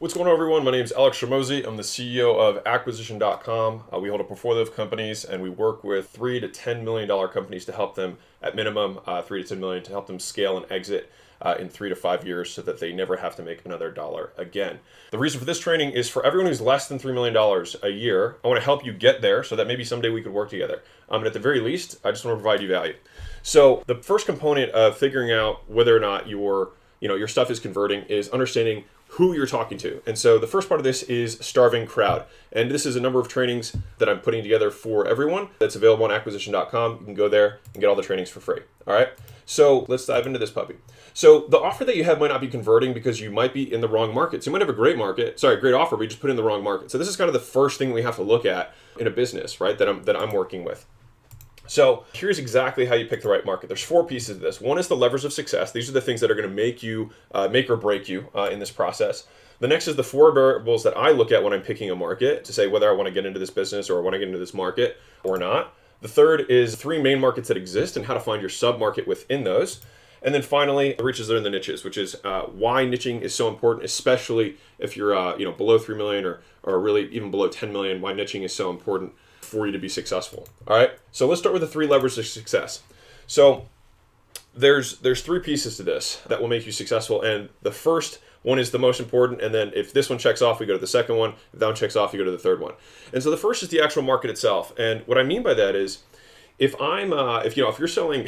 What's going on, everyone? My name is Hormozi. I'm the CEO of Acquisition.com. We hold a portfolio of companies, and we work with $3 to $10 million companies to help them, at minimum, $3 to $10 million, to help them scale and exit in 3 to 5 years so that they never have to make another dollar again. The reason for this training is for everyone who's less than $3 million a year. I want to help you get there so that maybe someday we could work together. And at the very least, I just want to provide you value. So the first component of figuring out whether or not your stuff is converting is understanding who you're talking to. And so the first part of this is starving crowd. And this is a number of trainings that I'm putting together for everyone that's available on acquisition.com. You can go there and get all the trainings for free. All right. So let's dive into this puppy. So the offer that you have might not be converting because you might be in the wrong market. So you might have a great offer, but you just put it in the wrong market. So this is kind of the first thing we have to look at in a business, right? That I'm working with. So here's exactly how you pick the right market. There's 4 pieces of this. One is the levers of success. These are the things that are going to make or break you in this process. The next is the 4 variables that I look at when I'm picking a market to say whether I want to get into this business or I want to get into this market or not. The third is 3 main markets that exist and how to find your sub-market within those. And then finally, the riches are in the niches, which is why niching is so important, especially if you're below 3 million or really even below 10 million, why niching is so important for you to be successful. All right. So let's start with the 3 levers of success. So there's 3 pieces to this that will make you successful. And the first one is the most important. And then if this one checks off, we go to the second one. If that one checks off, you go to the third one. And so the first is the actual market itself. And what I mean by that is if you're selling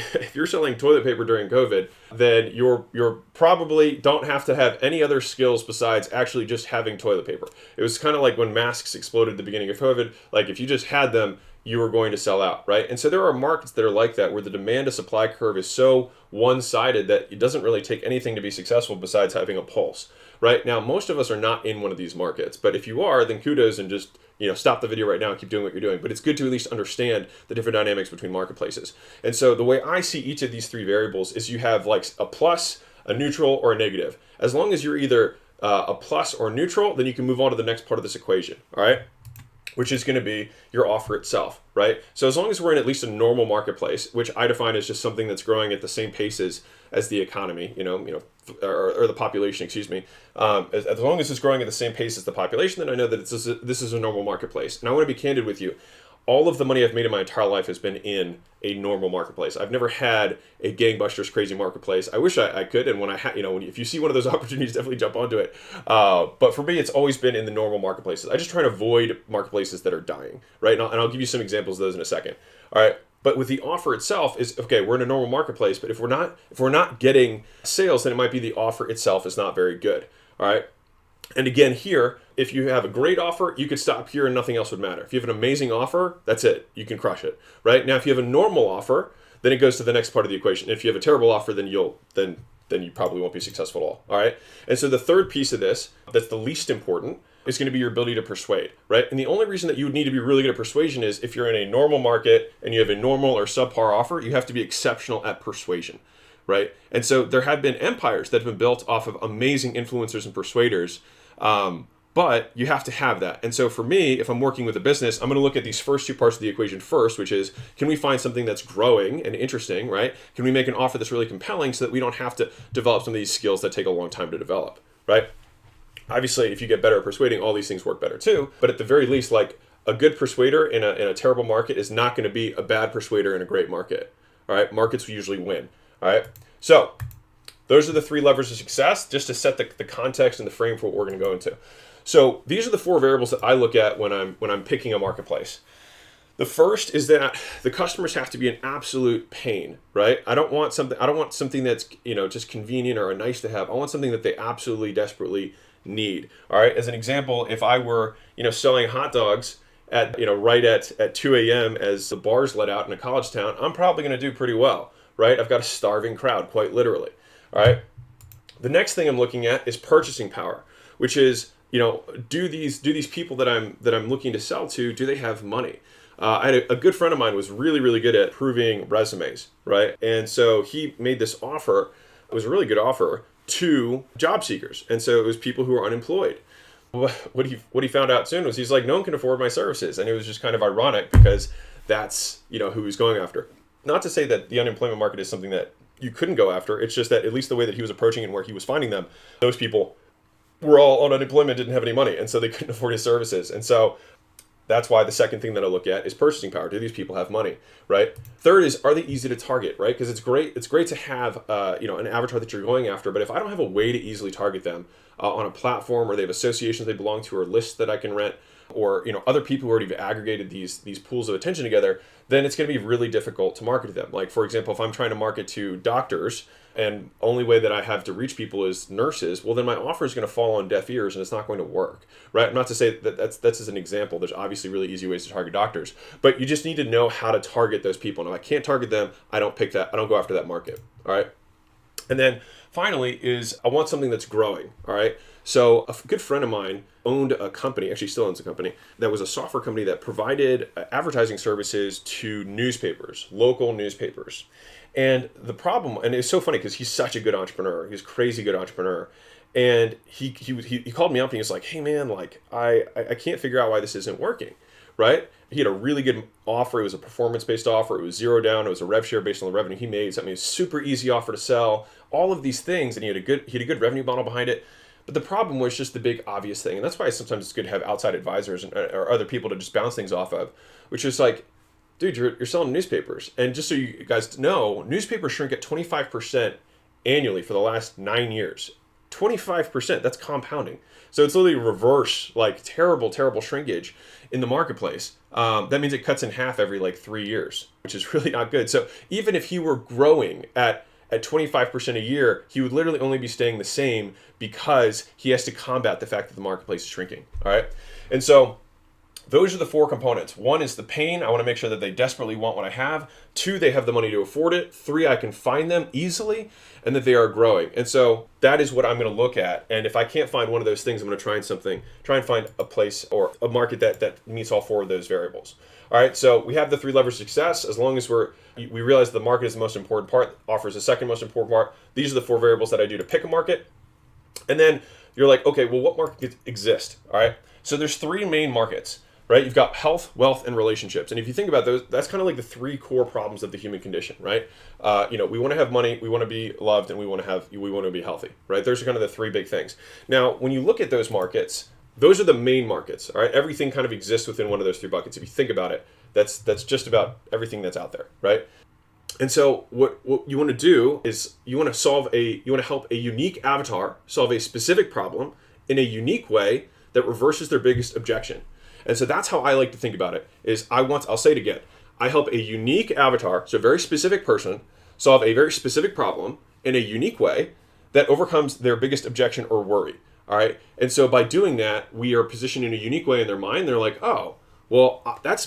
toilet paper during COVID, then you're probably don't have to have any other skills besides actually just having toilet paper. It was kind of like when masks exploded at the beginning of COVID. Like if you just had them, you were going to sell out, right? And so there are markets that are like that where the demand to supply curve is so one-sided that it doesn't really take anything to be successful besides having a pulse, right? Now, most of us are not in one of these markets, but if you are, then kudos and just stop the video right now and keep doing what you're doing. But it's good to at least understand the different dynamics between marketplaces. And so the way I see each of these 3 variables is you have like a plus, a neutral, or a negative. As long as you're either a plus or neutral, then you can move on to the next part of this equation, all right? Which is going to be your offer itself, right? So as long as we're in at least a normal marketplace, which I define as just something that's growing at the same pace as the economy, or the population, excuse me. As long as it's growing at the same pace as the population, then I know that this is a normal marketplace. And I want to be candid with you. All of the money I've made in my entire life has been in a normal marketplace. I've never had a gangbusters crazy marketplace. I wish I could, and if you see one of those opportunities, definitely jump onto it. But for me, it's always been in the normal marketplaces. I just try to avoid marketplaces that are dying, right? And I'll give you some examples of those in a second. All right. But with the offer itself is okay. We're in a normal marketplace, but if we're not getting sales, then it might be the offer itself is not very good. All right. And again, here, if you have a great offer, you could stop here and nothing else would matter. If you have an amazing offer, that's it. You can crush it, right? Now, if you have a normal offer, then it goes to the next part of the equation. If you have a terrible offer, then you probably won't be successful at all right? And so the third piece of this, that's the least important, is going to be your ability to persuade, right? And the only reason that you would need to be really good at persuasion is if you're in a normal market and you have a normal or subpar offer, you have to be exceptional at persuasion, right? And so there have been empires that have been built off of amazing influencers and persuaders, but you have to have that. And so for me, if I'm working with a business, I'm going to look at these first 2 parts of the equation first, which is, can we find something that's growing and interesting, right? Can we make an offer that's really compelling so that we don't have to develop some of these skills that take a long time to develop, right? Obviously, if you get better at persuading, all these things work better too. But at the very least, like a good persuader in a terrible market is not going to be a bad persuader in a great market, all right? Markets usually win, all right? So those are the 3 levers of success, just to set the context and the frame for what we're going to go into. So these are the 4 variables that I look at when I'm picking a marketplace. The first is that the customers have to be an absolute pain, right? I don't want something that's just convenient or a nice to have. I want something that they absolutely desperately need. All right. As an example, if I were selling hot dogs at right at 2 a.m. as the bars let out in a college town, I'm probably going to do pretty well, right? I've got a starving crowd, quite literally. All right. The next thing I'm looking at is purchasing power, which is do these people that I'm looking to sell to, do they have money? I had a good friend of mine was really, really good at proving resumes, right? And so he made this offer. It was a really good offer to job seekers. And so it was people who were unemployed. What he found out soon was he's like, no one can afford my services. And it was just kind of ironic because that's, who he's going after. Not to say that the unemployment market is something that you couldn't go after. It's just that at least the way that he was approaching it and where he was finding them, those people were all on unemployment, didn't have any money, and so they couldn't afford his services. And so that's why the second thing that I look at is purchasing power. Do these people have money, right? Third is, are they easy to target, right? Because it's great to have an avatar that you're going after, but if I don't have a way to easily target them on a platform, or they have associations they belong to, or lists that I can rent, or other people who already have aggregated these pools of attention together, then it's going to be really difficult to market to them. Like, for example, if I'm trying to market to doctors, and only way that I have to reach people is nurses, well, then my offer is going to fall on deaf ears and it's not going to work, right? Not to say that that's just an example. There's obviously really easy ways to target doctors, but you just need to know how to target those people. And if I can't target them, I don't go after that market, all right? And then finally is I want something that's growing, all right? So a good friend of mine owned a company, actually still owns a company, that was a software company that provided advertising services to newspapers, local newspapers. And the problem, and it's so funny because he's such a good entrepreneur, he's a crazy good entrepreneur. And he called me up and he was like, hey man, like I can't figure out why this isn't working, right? He had a really good offer. It was a performance-based offer. It was zero down. It was a rev share based on the revenue he made. Something was super easy offer to sell. All of these things, and he had a good revenue model behind it. But the problem was just the big obvious thing, and that's why sometimes it's good to have outside advisors or other people to just bounce things off of, which is like, dude, you're selling newspapers. And just so you guys know, newspapers shrink at 25% annually for the last 9 years. 25%, that's compounding. So it's literally reverse, like terrible shrinkage in the marketplace. That means it cuts in half every like 3 years, which is really not good. So even if he were growing at 25% a year, he would literally only be staying the same because he has to combat the fact that the marketplace is shrinking. All right. And so those are the four components. One is the pain. I want to make sure that they desperately want what I have. Two, they have the money to afford it. Three, I can find them easily, and that they are growing. And so that is what I'm going to look at. And if I can't find one of those things, I'm going to try and find a place or a market that meets all four of those variables. All right, so we have the three levers of success. As long as we realize the market is the most important part, offer is the second most important part. These are the four variables that I do to pick a market. And then you're like, okay, well, what markets exist? All right, so there's three main markets. Right? You've got health, wealth, and relationships. And if you think about those, that's kind of like the three core problems of the human condition, right? We want to have money, we want to be loved, and we want to be healthy, right? Those are kind of the three big things. Now, when you look at those markets, those are the main markets, all right? Everything kind of exists within one of those three buckets. If you think about it, that's just about everything that's out there, right? And so what you want to do is you want to help a unique avatar solve a specific problem in a unique way that reverses their biggest objection. And so that's how I like to think about it, I'll say it again. I help a unique avatar, so a very specific person, solve a very specific problem in a unique way that overcomes their biggest objection or worry. All right. And so by doing that, we are positioned in a unique way in their mind. They're like, oh, well,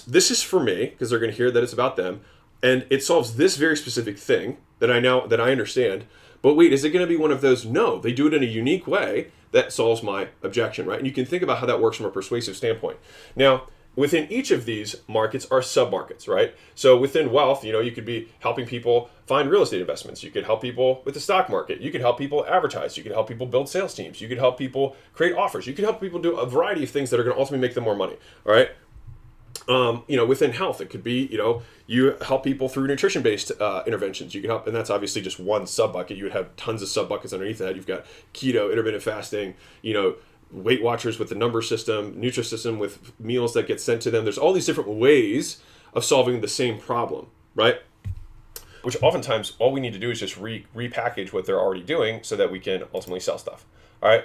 this is for me, because they're going to hear that it's about them. And it solves this very specific thing that I understand. But wait, is it going to be one of those? No, they do it in a unique way that solves my objection, right? And you can think about how that works from a persuasive standpoint. Now, within each of these markets are sub-markets, right? So within wealth, you could be helping people find real estate investments. You could help people with the stock market. You could help people advertise. You could help people build sales teams. You could help people create offers. You could help people do a variety of things that are going to ultimately make them more money, all right? Within health, it could be, you help people through nutrition-based interventions. You can help, and that's obviously just one sub-bucket. You would have tons of sub-buckets underneath that. You've got keto, intermittent fasting, Weight Watchers with the number system, Nutrisystem with meals that get sent to them. There's all these different ways of solving the same problem, right? Which oftentimes all we need to do is just repackage what they're already doing so that we can ultimately sell stuff, all right?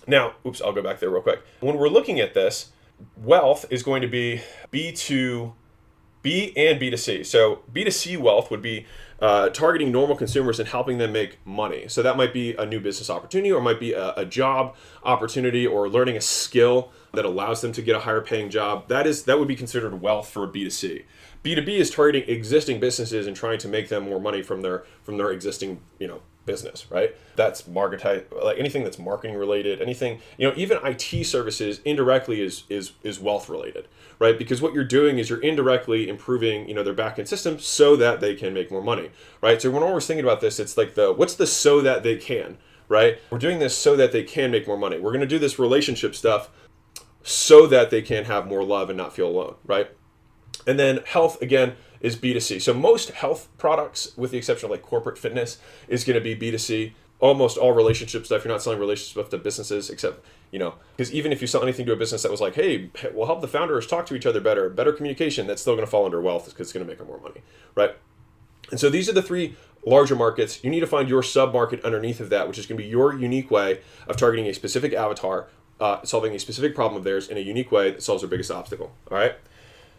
Now, I'll go back there real quick. When we're looking at this, wealth is going to be B2B and B2C. So B2C wealth would be targeting normal consumers and helping them make money. So that might be a new business opportunity, or it might be a job opportunity, or learning a skill that allows them to get a higher paying job. That would be considered wealth for a B2C. B2B is targeting existing businesses and trying to make them more money from their existing, business, right? That's market, like anything that's marketing related, anything, even IT services indirectly is wealth related, right? Because what you're doing is you're indirectly improving, their backend system so that they can make more money, right? So when we're always thinking about this, it's like what's the so that they can, right? We're doing this so that they can make more money. We're going to do this relationship stuff so that they can have more love and not feel alone, right? And then health, again, is B2C. So most health products, with the exception of like corporate fitness, is going to be B2C. almost all relationship stuff. You're not selling relationship stuff to businesses, except, because even if you sell anything to a business that was like, hey, we'll help the founders talk to each other better communication, that's still going to fall under wealth because it's going to make them more money, right? And so these are the three larger markets. You need to find your sub-market underneath of that, which is going to be your unique way of targeting a specific avatar, solving a specific problem of theirs in a unique way that solves their biggest obstacle, all right?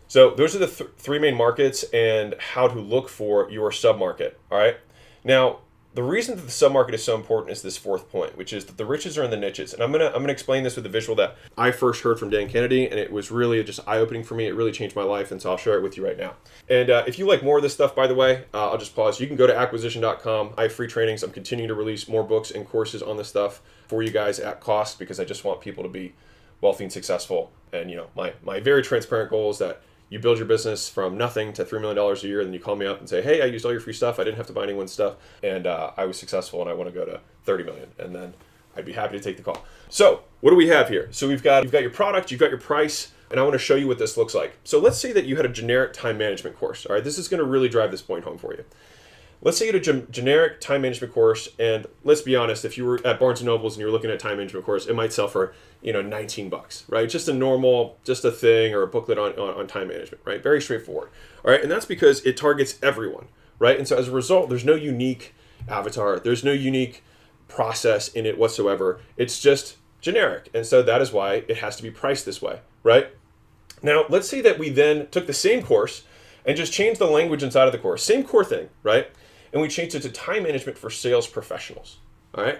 So those are the three main markets and how to look for your sub-market, all right? Now, the reason that the sub-market is so important is this fourth point, which is that the riches are in the niches. And I'm gonna explain this with a visual that I first heard from Dan Kennedy, and it was really just eye-opening for me. It really changed my life, and so I'll share it with you right now. And if you like more of this stuff, by the way, I'll just pause. You can go to acquisition.com. I have free trainings. I'm continuing to release more books and courses on this stuff for you guys at cost because I just want people to be wealthy and successful. And my very transparent goal is that you build your business from nothing to $3 million a year, and then you call me up and say, hey, I used all your free stuff. I didn't have to buy anyone's stuff, and I was successful, and I want to go to 30 million. And then I'd be happy to take the call. So what do we have here? So you've got your product, you've got your price, and I want to show you what this looks like. So let's say that you had a generic time management course. All right, this is going to really drive this point home for you. Let's say you had a generic time management course, and let's be honest, if you were at Barnes & Noble's and you're looking at time management course, it might sell for, $19, right? Just a thing or a booklet on time management, right? Very straightforward, all right? And that's because it targets everyone, right? And so as a result, there's no unique avatar, there's no unique process in it whatsoever. It's just generic, and so that is why it has to be priced this way, right? Now, let's say that we then took the same course and just changed the language inside of the course, same core thing, right? And we changed it to time management for sales professionals. All right.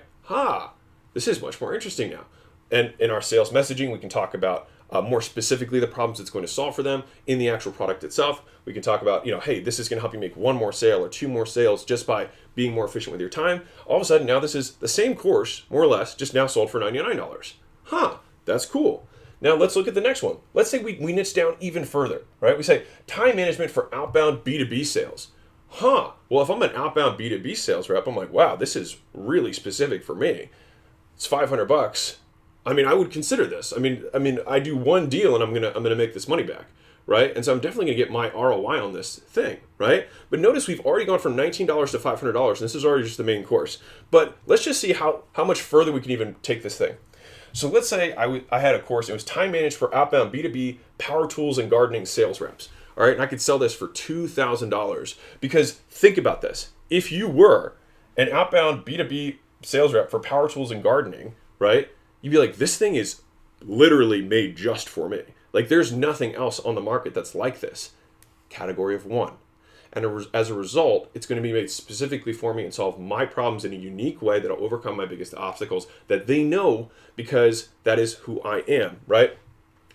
This is much more interesting now. And in our sales messaging, we can talk about more specifically the problems it's going to solve for them in the actual product itself. We can talk about, hey, this is going to help you make one more sale or two more sales just by being more efficient with your time. All of a sudden, now this is the same course, more or less, just now sold for $99. That's cool. Now let's look at the next one. Let's say we niche down even further, right? We say time management for outbound B2B sales. Well, if I'm an outbound B2B sales rep, I'm like, wow, this is really specific for me. It's $500. I mean, I would consider this. I mean, I do one deal and I'm gonna make this money back, right? And so I'm definitely gonna get my ROI on this thing, right? But notice we've already gone from $19 to $500, and this is already just the main course. But let's just see how much further we can even take this thing. So let's say I had a course. It was time managed for outbound B2B power tools and gardening sales reps. All right, and I could sell this for $2,000 because think about this. If you were an outbound B2B sales rep for power tools and gardening, right, you'd be like, this thing is literally made just for me. Like there's nothing else on the market that's like this. Category of one. And as a result, it's going to be made specifically for me and solve my problems in a unique way that'll overcome my biggest obstacles that they know because that is who I am, right?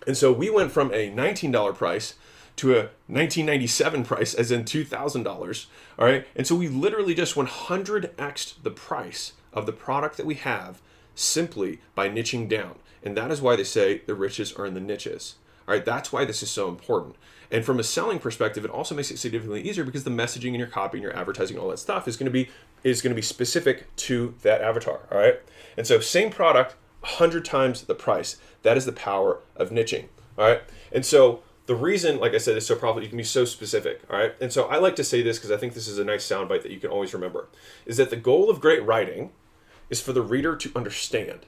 And so we went from a $19 price to a 1997 price, as in $2,000, all right? And so we literally just 100x'd the price of the product that we have simply by niching down. And that is why they say the riches are in the niches, all right? That's why this is so important. And from a selling perspective, it also makes it significantly easier because the messaging and your copy and your advertising, all that stuff is going to be specific to that avatar, all right? And so same product, 100 times the price. That is the power of niching, all right? And so the reason, like I said, is so powerful, you can be so specific, all right? And so I like to say this because I think this is a nice soundbite that you can always remember, is that the goal of great writing is for the reader to understand.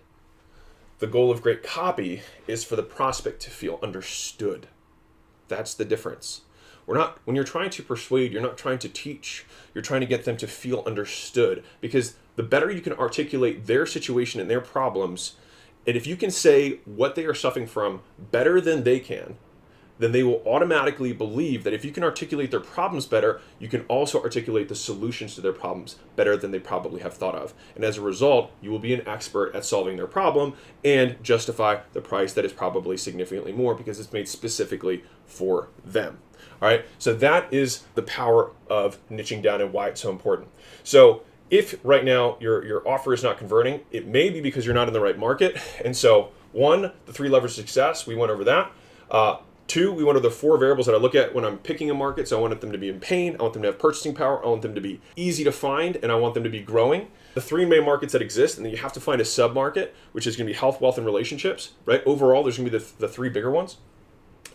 The goal of great copy is for the prospect to feel understood. That's the difference. When you're trying to persuade, you're not trying to teach. You're trying to get them to feel understood, because the better you can articulate their situation and their problems, and if you can say what they are suffering from better than they can, then they will automatically believe that if you can articulate their problems better, you can also articulate the solutions to their problems better than they probably have thought of. And as a result, you will be an expert at solving their problem and justify the price that is probably significantly more because it's made specifically for them. All right, so that is the power of niching down and why it's so important. So if right now your offer is not converting, it may be because you're not in the right market. And so one, the 3 levers of success, we went over that. 2, we went over the 4 variables that I look at when I'm picking a market. So I want them to be in pain, I want them to have purchasing power, I want them to be easy to find, and I want them to be growing. The 3 main markets that exist, and then you have to find a sub-market, which is going to be health, wealth, and relationships, right? Overall, there's going to be the 3 bigger ones.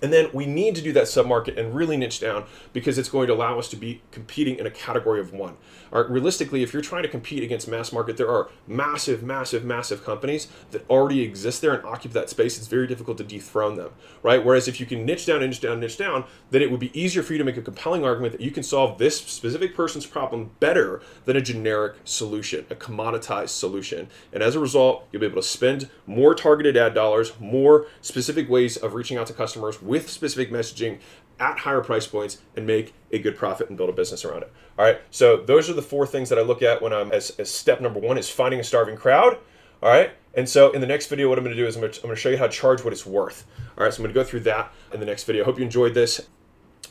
And then we need to do that sub-market and really niche down because it's going to allow us to be competing in a category of one. All right, realistically, if you're trying to compete against mass market, there are massive, massive, massive companies that already exist there and occupy that space. It's very difficult to dethrone them, right? Whereas if you can niche down, niche down, niche down, then it would be easier for you to make a compelling argument that you can solve this specific person's problem better than a generic solution, a commoditized solution. And as a result, you'll be able to spend more targeted ad dollars, more specific ways of reaching out to customers with specific messaging at higher price points and make a good profit and build a business around it. All right, so those are the 4 things that I look at when I'm as step number 1 is finding a starving crowd. All right, and so in the next video, what I'm going to do is I'm going to show you how to charge what it's worth. All right, so I'm going to go through that in the next video. Hope you enjoyed this.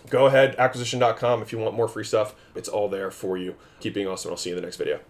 Go ahead, acquisition.com if you want more free stuff. It's all there for you. Keep being awesome. I'll see you in the next video.